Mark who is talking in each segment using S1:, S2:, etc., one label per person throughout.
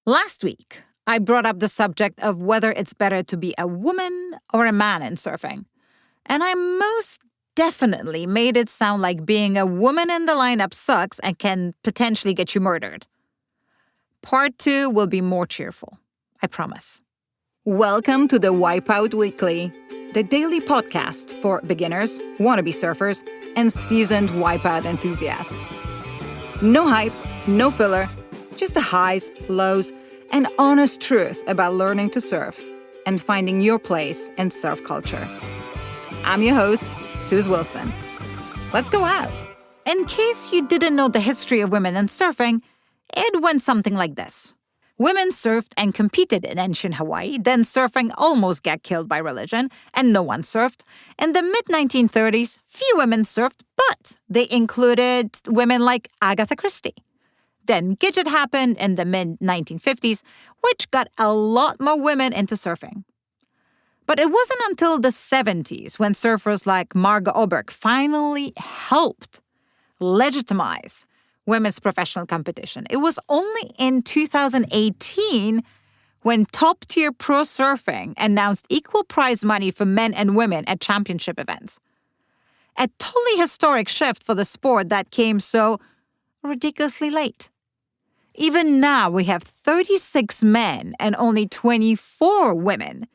S1: Last week, I brought up the subject of whether it's better to be a woman or a man in surfing. And I most definitely made it sound like being a woman in the lineup sucks and can potentially get you murdered. Part 2 will be more cheerful, I promise. Welcome to the Wipeout Weekly, the daily podcast for beginners, wannabe surfers, and seasoned wipeout enthusiasts. No hype, no filler, just the highs, lows, and honest truth about learning to surf and finding your place in surf culture. I'm your host, Suze Wilson. Let's go out. In case you didn't know the history of women in surfing, it went something like this. Women surfed and competed in ancient Hawaii, then surfing almost got killed by religion, and no one surfed. In the mid-1930s, few women surfed, but they included women like Agatha Christie. Then Gidget happened in the mid-1950s, which got a lot more women into surfing. But it wasn't until the 70s when surfers like Marga Oberg finally helped legitimize women's professional competition. It was only in 2018 when top-tier pro surfing announced equal prize money for men and women at championship events. A totally historic shift for the sport that came so ridiculously late. Even now, we have 36 men and only 24 women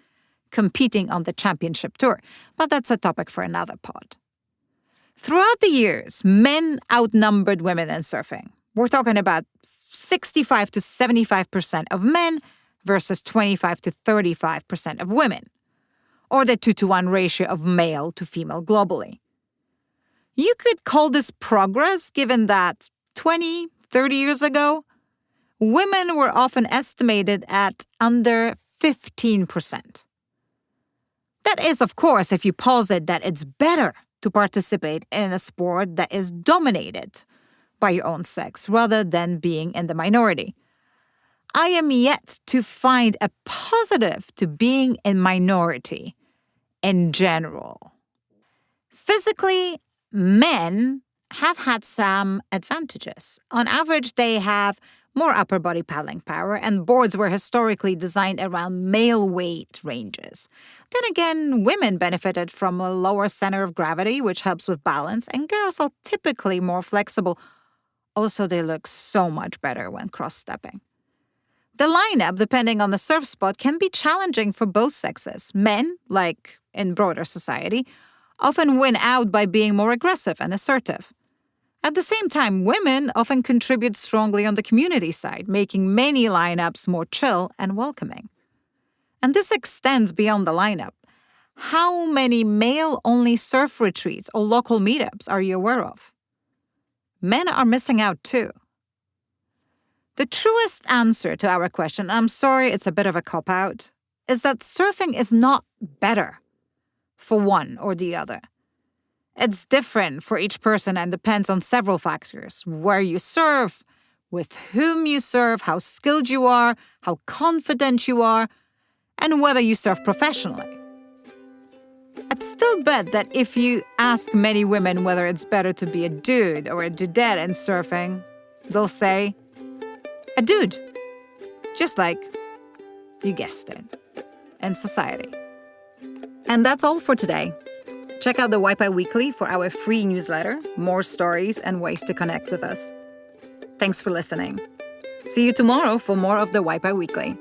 S1: competing on the championship tour, but that's a topic for another pod. Throughout the years, men outnumbered women in surfing. We're talking about 65 to 75% of men versus 25 to 35% of women, or the 2-to-1 ratio of male to female globally. You could call this progress, given that 20, 30 years ago, women were often estimated at under 15%. That is, of course, if you posit that it's better to participate in a sport that is dominated by your own sex rather than being in the minority. I am yet to find a positive to being in minority in general. Physically, men have had some advantages. On average, they have more upper body paddling power, and boards were historically designed around male weight ranges. Then again, women benefited from a lower center of gravity, which helps with balance, and girls are typically more flexible. Also, they look so much better when cross-stepping. The lineup, depending on the surf spot, can be challenging for both sexes. Men, like in broader society, often win out by being more aggressive and assertive. At the same time, women often contribute strongly on the community side, making many lineups more chill and welcoming. And this extends beyond the lineup. How many male-only surf retreats or local meetups are you aware of? Men are missing out too. The truest answer to our question, I'm sorry it's a bit of a cop-out, is that surfing is not better for one or the other. It's different for each person and depends on several factors: where you surf, with whom you surf, how skilled you are, how confident you are, and whether you surf professionally. I'd still bet that if you ask many women whether it's better to be a dude or a dudette in surfing, they'll say, a dude. Just like, you guessed it, in society. And that's all for today. Check out the Wipeout Weekly for our free newsletter, more stories and ways to connect with us. Thanks for listening. See you tomorrow for more of the Wipeout Weekly.